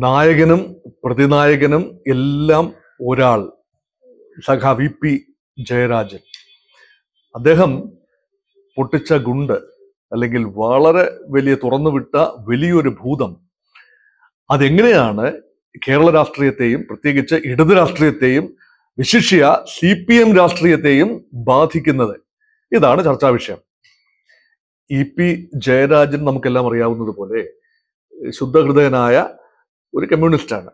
നായകനും പ്രതിനായകനും എല്ലാം ഒരാൾ, സഖാ വി ജയരാജൻ. അദ്ദേഹം പൊട്ടിച്ച ഗുണ്ട്, അല്ലെങ്കിൽ വളരെ വലിയ തുറന്നുവിട്ട വലിയൊരു ഭൂതം, അതെങ്ങനെയാണ് കേരള രാഷ്ട്രീയത്തെയും പ്രത്യേകിച്ച് ഇടത് രാഷ്ട്രീയത്തെയും വിശിഷ്യ CPM രാഷ്ട്രീയത്തെയും ബാധിക്കുന്നത്? ഇതാണ് ചർച്ചാ വിഷയം. ജയരാജൻ നമുക്കെല്ലാം അറിയാവുന്നത് പോലെ ശുദ്ധഹൃദയനായ ഒരു കമ്മ്യൂണിസ്റ്റാണ്.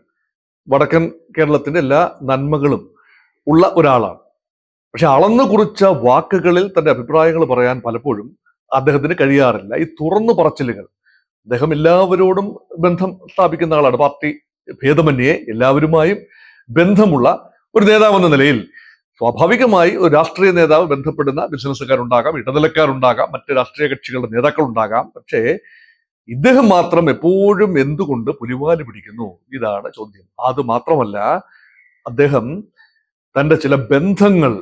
വടക്കൻ കേരളത്തിന്റെ എല്ലാ നന്മകളും ഉള്ള ഒരാളാണ്. പക്ഷെ അളന്നു കുറിച്ച വാക്കുകളിൽ തന്റെ അഭിപ്രായങ്ങൾ പറയാൻ പലപ്പോഴും അദ്ദേഹത്തിന് കഴിയാറില്ല. ഈ തുറന്നു പറച്ചിലുകൾ, അദ്ദേഹം എല്ലാവരോടും ബന്ധം സ്ഥാപിക്കുന്ന ആളാണ്. പാർട്ടി ഭേദമന്യേ എല്ലാവരുമായും ബന്ധമുള്ള ഒരു നേതാവ് എന്ന നിലയിൽ സ്വാഭാവികമായി ഒരു രാഷ്ട്രീയ നേതാവ് ബന്ധപ്പെടുന്ന ബിസിനസ്സുകാരുണ്ടാകാം, ഇടനിലക്കാരുണ്ടാകാം, മറ്റ് രാഷ്ട്രീയ കക്ഷികളുടെ നേതാക്കളുണ്ടാകാം. പക്ഷേ ഇദ്ദേഹം മാത്രം എപ്പോഴും എന്തുകൊണ്ട് പുലിവാല് പിടിക്കുന്നു? ഇതാണ് ചോദ്യം. അത് മാത്രമല്ല, അദ്ദേഹം തന്റെ ചില ബന്ധങ്ങൾ,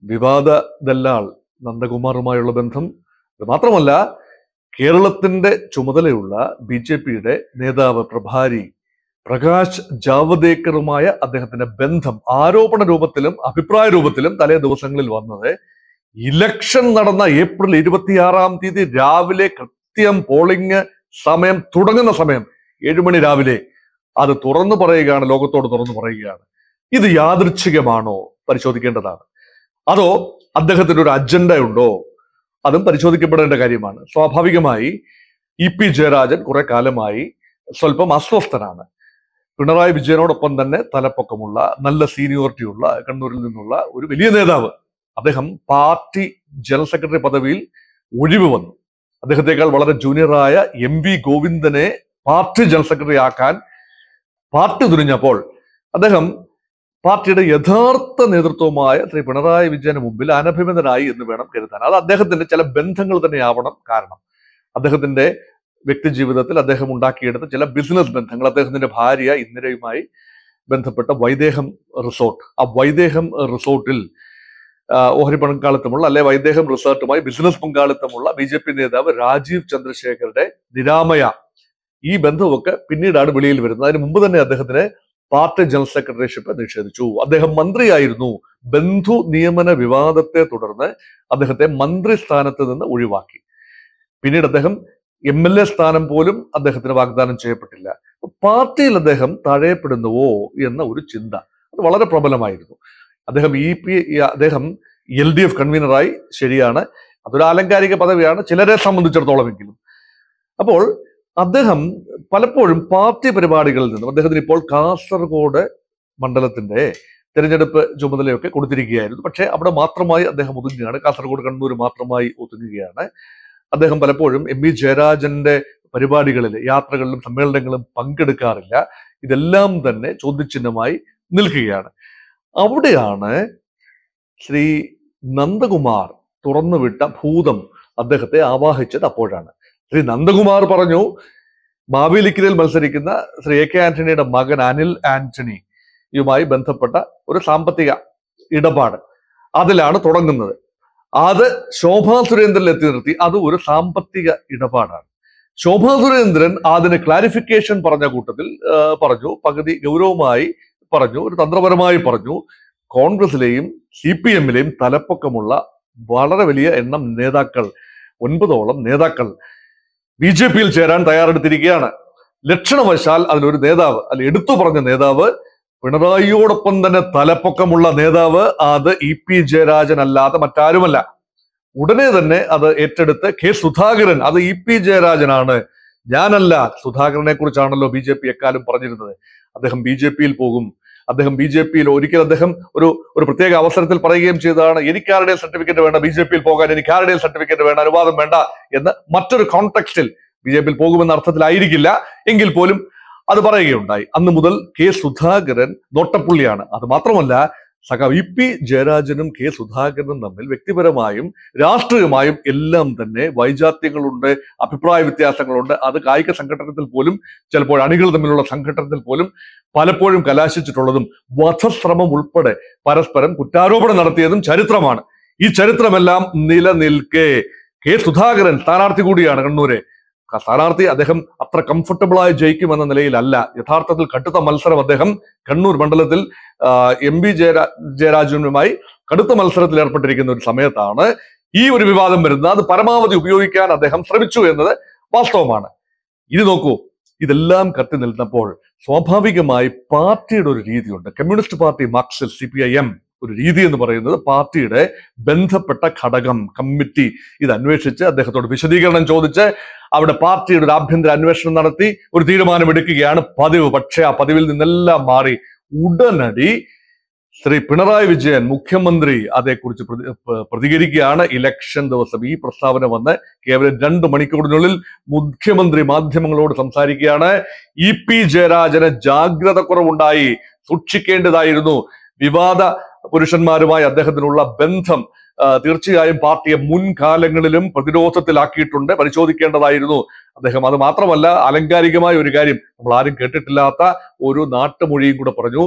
വിവാദ ദല്ലാൾ നന്ദകുമാറുമായുള്ള ബന്ധം, ഇത് മാത്രമല്ല കേരളത്തിന്റെ ചുമതലയുള്ള BJPയുടെ നേതാവ് പ്രഭാരി പ്രകാശ് ജാവദേക്കറുമായ അദ്ദേഹത്തിന്റെ ബന്ധം ആരോപണ രൂപത്തിലും അഭിപ്രായ രൂപത്തിലും തലേ ദിവസങ്ങളിൽ വന്നത് ഇലക്ഷൻ നടന്ന ഏപ്രിൽ 26 രാവിലെ, കൃത്യം പോളിംഗ് സമയം തുടങ്ങുന്ന സമയം 7 മണി രാവിലെ അത് തുറന്നു പറയുകയാണ്, ലോകത്തോട് തുറന്നു പറയുകയാണ്. ഇത് യാദൃച്ഛികമാണോ? പരിശോധിക്കേണ്ടതാണ്. അതോ അദ്ദേഹത്തിന് ഒരു അജണ്ട ഉണ്ടോ? അതും പരിശോധിക്കപ്പെടേണ്ട കാര്യമാണ്. സ്വാഭാവികമായി ജയരാജൻ കുറെ കാലമായി സ്വല്പം അസ്വസ്ഥനാണ്. പിണറായി വിജയനോടൊപ്പം തന്നെ തലപ്പൊക്കമുള്ള, നല്ല സീനിയോറിറ്റിയുള്ള, കണ്ണൂരിൽ നിന്നുള്ള ഒരു വലിയ നേതാവ്. അദ്ദേഹം പാർട്ടി ജനറൽ സെക്രട്ടറി പദവിയിൽ ഒഴിവ് വന്നു. അദ്ദേഹത്തെക്കാൾ വളരെ ജൂനിയറായ MV ഗോവിന്ദനെ പാർട്ടി ജനറൽ സെക്രട്ടറി ആക്കാൻ പാർട്ടി തുനിഞ്ഞപ്പോൾ അദ്ദേഹം പാർട്ടിയുടെ യഥാർത്ഥ നേതൃത്വമായ ശ്രീ പിണറായി വിജയന് മുമ്പിൽ അനഭിമതനായി എന്ന് വേണം കരുതാൻ. അത് അദ്ദേഹത്തിന്റെ ചില ബന്ധങ്ങൾ തന്നെയാവണം കാരണം. അദ്ദേഹത്തിന്റെ വ്യക്തി ജീവിതത്തിൽ അദ്ദേഹം ഉണ്ടാക്കിയെടുത്ത ചില ബിസിനസ് ബന്ധങ്ങൾ, അദ്ദേഹത്തിന്റെ ഭാര്യ ഇന്ദിരയുമായി ബന്ധപ്പെട്ട വൈദേഹം റിസോർട്ട്, ആ വൈദേഹം റിസോർട്ടിൽ ഓഹരി പങ്കാളിത്തമുള്ള, അല്ലെ വൈദേഹം റിസോർട്ടുമായി ബിസിനസ് പങ്കാളിത്തമുള്ള BJP നേതാവ് രാജീവ് ചന്ദ്രശേഖരുടെ നിരാമയ, ഈ ബന്ധമൊക്കെ പിന്നീടാണ് വെളിയിൽ വരുന്നത്. അതിന് മുമ്പ് തന്നെ അദ്ദേഹത്തിന് പാർട്ടി ജനറൽ സെക്രട്ടറിഷിപ്പ് നിഷേധിച്ചു. അദ്ദേഹം മന്ത്രിയായിരുന്നു. ബന്ധു നിയമന വിവാദത്തെ തുടർന്ന് അദ്ദേഹത്തെ മന്ത്രി സ്ഥാനത്ത് നിന്ന് ഒഴിവാക്കി. പിന്നീട് അദ്ദേഹം MLA സ്ഥാനം പോലും അദ്ദേഹത്തിന് വാഗ്ദാനം ചെയ്യപ്പെട്ടില്ല. പാർട്ടിയിൽ അദ്ദേഹം തഴയപ്പെടുന്നുവോ എന്ന ഒരു ചിന്ത അത് വളരെ പ്രബലമായിരുന്നു. അദ്ദേഹം അദ്ദേഹം LDF കൺവീനറായി, ശരിയാണ്, അതൊരു ആലങ്കാരിക പദവിയാണ് ചിലരെ സംബന്ധിച്ചിടത്തോളമെങ്കിലും. അപ്പോൾ അദ്ദേഹം പലപ്പോഴും പാർട്ടി പരിപാടികളിൽ നിന്നും, അദ്ദേഹത്തിന് ഇപ്പോൾ കാസർഗോഡ് മണ്ഡലത്തിന്റെ തെരഞ്ഞെടുപ്പ് ചുമതലയൊക്കെ കൊടുത്തിരിക്കുകയായിരുന്നു. പക്ഷെ അവിടെ മാത്രമായി അദ്ദേഹം ഒതുങ്ങുകയാണ്. കാസർഗോഡ്, കണ്ണൂർ മാത്രമായി ഒതുങ്ങുകയാണ്. അദ്ദേഹം പലപ്പോഴും MV ജയരാജന്റെ പരിപാടികളിൽ, യാത്രകളിലും സമ്മേളനങ്ങളിലും പങ്കെടുക്കാറില്ല. ഇതെല്ലാം തന്നെ ചോദ്യചിഹ്നമായി നിൽക്കുകയാണ്. അവിടെയാണ് ശ്രീ നന്ദകുമാർ തുറന്നുവിട്ട ഭൂതം അദ്ദേഹത്തെ ആവാഹിച്ചത്. അപ്പോഴാണ് ശ്രീ നന്ദകുമാർ പറഞ്ഞു, മാവേലിക്കരയിൽ മത്സരിക്കുന്ന ശ്രീ AK ആന്റണിയുടെ മകൻ അനിൽ ആന്റണിയുമായി ബന്ധപ്പെട്ട ഒരു സാമ്പത്തിക ഇടപാട് അതിലാണ് തുടങ്ങുന്നത്. അത് ശോഭാ സുരേന്ദ്രൻ എത്തി നിർത്തി. അത് ഒരു സാമ്പത്തിക ഇടപാടാണ്. ശോഭാ സുരേന്ദ്രൻ അതിന് ക്ലാരിഫിക്കേഷൻ പറഞ്ഞ കൂട്ടത്തിൽ പറഞ്ഞു, പകുതി ഗൗരവമായി പറഞ്ഞു, ഒരു തന്ത്രപരമായി പറഞ്ഞു, കോൺഗ്രസിലെയും CPM-ലെയും തലപ്പൊക്കമുള്ള വളരെ വലിയ എണ്ണം നേതാക്കൾ, 9ഓളം നേതാക്കൾ BJP-യിൽ ചേരാൻ തയ്യാറെടുത്തിരിക്കുകയാണ്. ലക്ഷണവശാൽ അതിലൊരു നേതാവ്, അല്ല എടുത്തു പറഞ്ഞ നേതാവ്, പിണറായിയോടൊപ്പം തന്നെ തലപ്പൊക്കമുള്ള നേതാവ്, അത് ജയരാജൻ അല്ലാതെ മറ്റാരുമല്ല. ഉടനെ തന്നെ അത് ഏറ്റെടുത്ത് സുധാകരൻ, അത് ജയരാജനാണ്, ഞാനല്ല, സുധാകരനെ കുറിച്ചാണല്ലോ BJP എക്കാലം പറഞ്ഞിരുന്നത്. അദ്ദേഹം BJP-യിൽ പോകും. അദ്ദേഹം BJP-യിൽ ഒരിക്കൽ അദ്ദേഹം ഒരു പ്രത്യേക അവസരത്തിൽ പറയുകയും ചെയ്തതാണ്, എനിക്കാരുടെയും സർട്ടിഫിക്കറ്റ് വേണ്ട BJP-യിൽ പോകാൻ, എനിക്കാരുടെയും സർട്ടിഫിക്കറ്റ് വേണ്ട, അനുവാദം വേണ്ട എന്ന്. മറ്റൊരു കോണ്ടെക്സ്റ്റിൽ BJP-യിൽ പോകുമെന്ന അർത്ഥത്തിലായിരിക്കില്ല എങ്കിൽ പോലും അത് പറയുകയുണ്ടായി. അന്ന് മുതൽ സുധാകരൻ നോട്ടപ്പുള്ളിയാണ്. അത് മാത്രമല്ല, സഖാവ് ജയരാജനും സുധാകരനും തമ്മിൽ വ്യക്തിപരമായും രാഷ്ട്രീയമായും എല്ലാം തന്നെ വൈജാത്യങ്ങളുണ്ട്, അഭിപ്രായ വ്യത്യാസങ്ങളുണ്ട്. അത് കായിക സംഘടനത്തിൽ പോലും, ചിലപ്പോൾ അണികൾ തമ്മിലുള്ള സംഘടനത്തിൽ പോലും പലപ്പോഴും കലാശിച്ചിട്ടുള്ളതും വധശ്രമം ഉൾപ്പെടെ പരസ്പരം കുറ്റാരോപണം നടത്തിയതും ചരിത്രമാണ്. ഈ ചരിത്രമെല്ലാം നിലനിൽക്കെ സുധാകരൻ സ്ഥാനാർത്ഥി കൂടിയാണ് കണ്ണൂരെ. സ്ഥാനാർത്ഥി അദ്ദേഹം അത്ര കംഫർട്ടബിളായി ജയിക്കുമെന്ന നിലയിലല്ല. യഥാർത്ഥത്തിൽ കടുത്ത മത്സരം അദ്ദേഹം കണ്ണൂർ മണ്ഡലത്തിൽ എം പി ജയരാജനുമായി കടുത്ത മത്സരത്തിൽ ഏർപ്പെട്ടിരിക്കുന്ന ഒരു സമയത്താണ് ഈ ഒരു വിവാദം വരുന്നത്. അത് പരമാവധി ഉപയോഗിക്കാൻ അദ്ദേഹം ശ്രമിച്ചു എന്നത് വാസ്തവമാണ്. ഇത് നോക്കൂ, ഇതെല്ലാം കത്തി നിൽക്കുന്നപ്പോൾ സ്വാഭാവികമായി പാർട്ടിയുടെ ഒരു രീതിയുണ്ട്. കമ്മ്യൂണിസ്റ്റ് പാർട്ടി, മാർക്സിസ്റ്റ്, CPIM ഒരു രീതി എന്ന് പറയുന്നത് പാർട്ടിയുടെ ബന്ധപ്പെട്ട ഘടകം, കമ്മിറ്റി ഇത് അന്വേഷിച്ച് അദ്ദേഹത്തോട് വിശദീകരണം ചോദിച്ച് അവിടെ പാർട്ടിയുടെ ഒരു ആഭ്യന്തര അന്വേഷണം നടത്തി ഒരു തീരുമാനമെടുക്കുകയാണ് പതിവ്. പക്ഷെ ആ പതിവിൽ നിന്നെല്ലാം മാറി ഉടനടി ശ്രീ പിണറായി വിജയൻ മുഖ്യമന്ത്രി അതേക്കുറിച്ച് പ്രതികരിക്കുകയാണ്. ഇലക്ഷൻ ദിവസം ഈ പ്രസ്താവന വന്ന് കേവലം 2 മണിക്കൂറിനുള്ളിൽ മുഖ്യമന്ത്രി മാധ്യമങ്ങളോട് സംസാരിക്കുകയാണ്. EP ജയരാജന് ജാഗ്രത കുറവുണ്ടായി, സൂക്ഷിക്കേണ്ടതായിരുന്നു. വിവാദ പുരുഷന്മാരുമായി അദ്ദേഹത്തിനുള്ള ബന്ധം തീർച്ചയായും പാർട്ടിയെ മുൻകാലങ്ങളിലും പ്രതിരോധത്തിലാക്കിയിട്ടുണ്ട്, പരിശോധിക്കേണ്ടതായിരുന്നു അദ്ദേഹം. അത് മാത്രമല്ല, അലങ്കാരികമായ ഒരു കാര്യം, നമ്മൾ ആരും കേട്ടിട്ടില്ലാത്ത ഒരു നാട്ടുമൊഴിയും കൂടെ പറഞ്ഞു.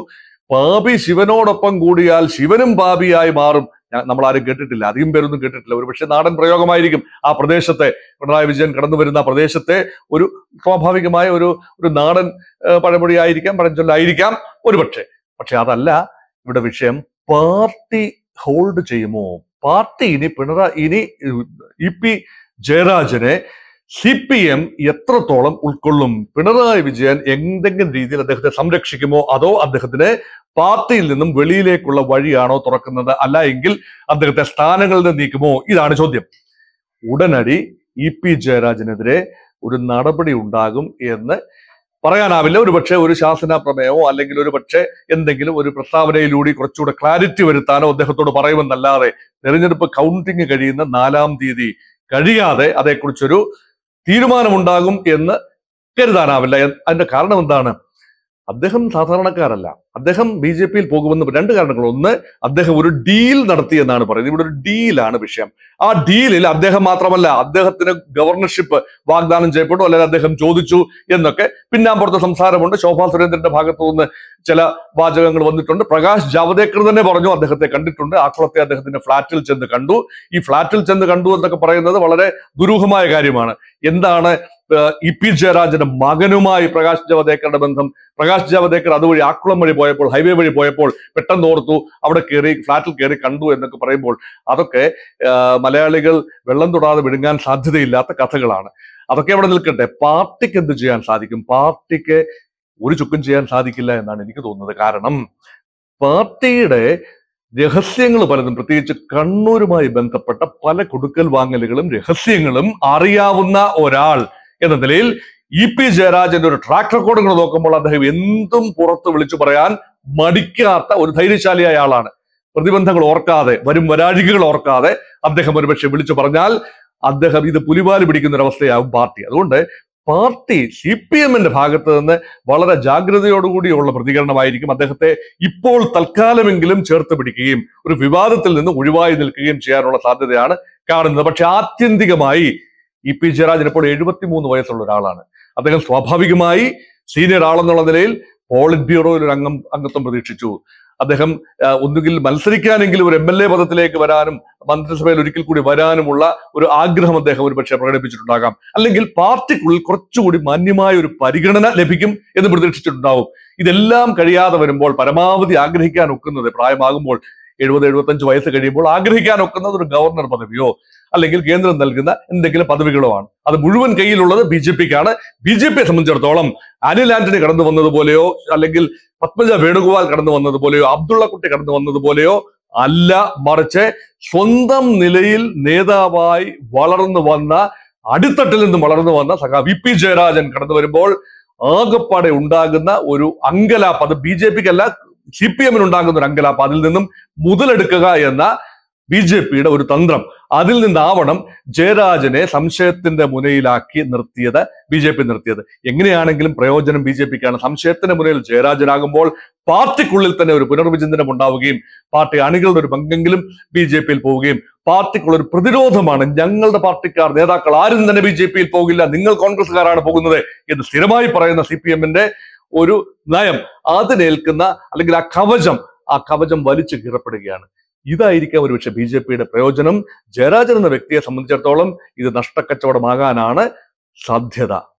പാപി ശിവനോടൊപ്പം കൂടിയാൽ ശിവനും പാപിയായി മാറും. നമ്മൾ ആരും കേട്ടിട്ടില്ല, അധികം പേരൊന്നും കേട്ടിട്ടില്ല. ഒരു പക്ഷെ നാടൻ പ്രയോഗമായിരിക്കും. ആ പ്രദേശത്തെ, പിണറായി വിജയൻ കടന്നു വരുന്ന പ്രദേശത്തെ ഒരു സ്വാഭാവികമായ ഒരു നാടൻ പഴമൊഴിയായിരിക്കാം, പഴഞ്ചൊല്ലായിരിക്കാം ഒരു പക്ഷെ അതല്ല ഇവിടെ വിഷയം. പാർട്ടി ഹോൾഡ് ചെയ്യുമോ? പാർട്ടി ഇനി EP ജയരാജനെ CPM എത്രത്തോളം ഉൾക്കൊള്ളും? പിണറായി വിജയൻ എന്തെങ്കിലും രീതിയിൽ അദ്ദേഹത്തെ സംരക്ഷിക്കുമോ, അതോ അദ്ദേഹത്തിന് പാർട്ടിയിൽ നിന്നും വെളിയിലേക്കുള്ള വഴിയാണോ തുറക്കുന്നത്? അല്ല എങ്കിൽ അദ്ദേഹത്തെ സ്ഥാനങ്ങളിൽ നിന്ന് നീക്കുമോ? ഇതാണ് ചോദ്യം. ഉടനടി EP ജയരാജനെതിരെ ഒരു നടപടി ഉണ്ടാകും എന്ന് പറയാനാവില്ല. ഒരുപക്ഷെ ഒരു ശാസന പ്രമേയമോ അല്ലെങ്കിൽ ഒരുപക്ഷെ എന്തെങ്കിലും ഒരു പ്രസ്താവനയിലൂടെ കുറച്ചുകൂടെ ക്ലാരിറ്റി വരുത്താനോ അദ്ദേഹത്തോട് പറയുമെന്നല്ലാതെ തെരഞ്ഞെടുപ്പ് കൗണ്ടിങ് കഴിയുന്ന 4-ാം തീയതി കഴിയാതെ അതേക്കുറിച്ചൊരു തീരുമാനമുണ്ടാകും എന്ന് കരുതാനാവില്ല. അതിന്റെ കാരണം എന്താണ്? അദ്ദേഹം സാധാരണക്കാരല്ല. അദ്ദേഹം BJPയിൽ പോകുമെന്ന് 2 കാരണങ്ങൾ. ഒന്ന്, അദ്ദേഹം ഒരു ഡീൽ നടത്തിയെന്നാണ് പറയുന്നത്. ഇവിടെ ഒരു ഡീലാണ് വിഷയം. ആ ഡീലിൽ അദ്ദേഹം മാത്രമല്ല, അദ്ദേഹത്തിന് ഗവർണർഷിപ്പ് വാഗ്ദാനം ചെയ്യപ്പെട്ടു, അല്ലെങ്കിൽ അദ്ദേഹം ചോദിച്ചു എന്നൊക്കെ പിന്നാമ്പുറത്തെ സംസാരമുണ്ട്. ശോഭാ സുരേന്ദ്രന്റെ ഭാഗത്തു നിന്ന് ചില വാചകങ്ങൾ വന്നിട്ടുണ്ട്. പ്രകാശ് ജാവദേക്കർ തന്നെ പറഞ്ഞു അദ്ദേഹത്തെ കണ്ടിട്ടുണ്ട്. ആക്കുളത്തെ അദ്ദേഹത്തിന്റെ ഫ്ളാറ്റിൽ ചെന്ന് കണ്ടു. ഈ ഫ്ളാറ്റിൽ ചെന്ന് കണ്ടു എന്നൊക്കെ പറയുന്നത് വളരെ ദുരൂഹമായ കാര്യമാണ്. എന്താണ് EP ജയരാജന്റെ മകനുമായി പ്രകാശ് ജാവദേക്കറുടെ ബന്ധം? പ്രകാശ് ജാവദേക്കർ അതുവഴി ആക്കുളം വഴി പോയപ്പോൾ, ഹൈവേ വഴി പോയപ്പോൾ പെട്ടെന്ന് ഓർത്തു, അവിടെ കയറി ഫ്ളാറ്റിൽ കയറി കണ്ടു എന്നൊക്കെ പറയുമ്പോൾ അതൊക്കെ മലയാളികൾ വെള്ളം തൊടാതെ വിഴുങ്ങാൻ സാധ്യതയില്ലാത്ത കഥകളാണ്. അതൊക്കെ അവിടെ നിൽക്കട്ടെ. പാർട്ടിക്ക് എന്ത് ചെയ്യാൻ സാധിക്കും? പാർട്ടിക്ക് ഒരു ചുക്കും ചെയ്യാൻ സാധിക്കില്ല എന്നാണ് എനിക്ക് തോന്നുന്നത്. കാരണം പാർട്ടിയുടെ രഹസ്യങ്ങൾ പലതും, പ്രത്യേകിച്ച് കണ്ണൂരുമായി ബന്ധപ്പെട്ട പല കൊടുക്കൽ വാങ്ങലുകളും രഹസ്യങ്ങളും അറിയാവുന്ന ഒരാൾ എന്ന നിലയിൽ EP ജയരാജന്റെ ഒരു ട്രാക്ക് റെക്കോർഡുകൾ നോക്കുമ്പോൾ അദ്ദേഹം എന്തും പുറത്ത് വിളിച്ചു പറയാൻ മടിക്കാത്ത ഒരു ധൈര്യശാലിയായ ആളാണ്. പ്രതിബന്ധങ്ങൾ ഓർക്കാതെ, വരും വരാഴികകൾ ഓർക്കാതെ അദ്ദേഹം ഒരുപക്ഷെ വിളിച്ചു പറഞ്ഞാൽ അദ്ദേഹം ഇത് പുലിവാല് പിടിക്കുന്ന ഒരവസ്ഥയാകും പാർട്ടി. അതുകൊണ്ട് പാർട്ടി CPMന്റെ ഭാഗത്ത് നിന്ന് വളരെ ജാഗ്രതയോടുകൂടിയുള്ള പ്രതികരണമായിരിക്കും. അദ്ദേഹത്തെ ഇപ്പോൾ തൽക്കാലമെങ്കിലും ചേർത്ത് പിടിക്കുകയും ഒരു വിവാദത്തിൽ നിന്ന് ഒഴിവായി നിൽക്കുകയും ചെയ്യാനുള്ള സാധ്യതയാണ് കാണുന്നത്. പക്ഷെ ആത്യന്തികമായി EP ജയരാജൻ ഇപ്പോൾ 73 വയസ്സുള്ള ഒരാളാണ്. അദ്ദേഹം സ്വാഭാവികമായി സീനിയർ ആളെന്നുള്ള നിലയിൽ പോളിറ്റ് ബ്യൂറോയിൽ ഒരു അംഗത്വം പ്രതീക്ഷിച്ചു. അദ്ദേഹം ഒന്നുകിൽ മത്സരിക്കാനെങ്കിലും ഒരു MLA പദത്തിലേക്ക് വരാനും മന്ത്രിസഭയിൽ ഒരിക്കൽ കൂടി വരാനുമുള്ള ഒരു ആഗ്രഹം അദ്ദേഹം ഒരു പക്ഷേ പ്രകടിപ്പിച്ചിട്ടുണ്ടാകാം. അല്ലെങ്കിൽ പാർട്ടിക്കുള്ളിൽ കുറച്ചുകൂടി മാന്യമായ ഒരു പരിഗണന ലഭിക്കും എന്ന് പ്രതീക്ഷിച്ചിട്ടുണ്ടാവും. ഇതെല്ലാം കഴിയാതെ വരുമ്പോൾ പരമാവധി ആഗ്രഹിക്കാൻ ഒക്കുന്നത്, പ്രായമാകുമ്പോൾ 70-75 വയസ്സ് കഴിയുമ്പോൾ ആഗ്രഹിക്കാൻ ഒക്കുന്നത് ഒരു ഗവർണർ പദവിയോ അല്ലെങ്കിൽ കേന്ദ്രം നൽകുന്ന എന്തെങ്കിലും പദവികളോ ആണ്. അത് മുഴുവൻ കയ്യിലുള്ളത് BJPക്കാണ്. BJPയെ സംബന്ധിച്ചിടത്തോളം അനിൽ ആന്റണി കടന്നു വന്നതുപോലെയോ അല്ലെങ്കിൽ പത്മജ വേണുഗോപാൽ കടന്നു വന്നതുപോലെയോ അബ്ദുള്ളക്കുട്ടി കടന്നു വന്നതുപോലെയോ അല്ല, മറിച്ച് സ്വന്തം നിലയിൽ നേതാവായി വളർന്നു വന്ന, അടിത്തട്ടിൽ നിന്ന് വളർന്നു വന്ന സഖാവ് EP ജയരാജൻ കടന്നു വരുമ്പോൾ ആകപ്പാടെ ഉണ്ടാകുന്ന ഒരു അങ്കലാപ്പ്, അത് BJPക്കല്ല CPMനുണ്ടാകുന്ന ഒരു അങ്കലാപ്പ്, അതിൽ നിന്നും മുതലെടുക്കുക എന്ന BJPയുടെ ഒരു തന്ത്രം, അതിൽ നിന്നാവണം ജയരാജനെ സംശയത്തിന്റെ മുനയിലാക്കി നിർത്തിയത്, BJP നിർത്തിയത്. എങ്ങനെയാണെങ്കിലും പ്രയോജനം BJPക്കാണ്. സംശയത്തിന്റെ മുനയിൽ ജയരാജനാകുമ്പോൾ പാർട്ടിക്കുള്ളിൽ തന്നെ ഒരു പുനർവിചിന്തനം ഉണ്ടാവുകയും പാർട്ടി അണികളുടെ ഒരു പങ്കെങ്കിലും BJPയിൽ പോവുകയും പാർട്ടിക്കുള്ള ഒരു പ്രതിരോധമാണ്. ഞങ്ങളുടെ പാർട്ടിക്കാർ, നേതാക്കൾ ആരും തന്നെ BJPയിൽ പോകില്ല, നിങ്ങൾ കോൺഗ്രസ്സുകാരാണ് പോകുന്നത് എന്ന് സ്ഥിരമായി പറയുന്ന CPMന്റെ ഒരു നയം, അതിനേൽക്കുന്ന അല്ലെങ്കിൽ ആ കവചം വലിച്ചു കീറപ്പെടുകയാണ്. ഇതായിരിക്കാം ഒരുപക്ഷെ BJPയുടെ പ്രയോജനം. ജയരാജൻ എന്ന വ്യക്തിയെ സംബന്ധിച്ചിടത്തോളം ഇത് നഷ്ടക്കച്ചവടമാകാനാണ് സാധ്യത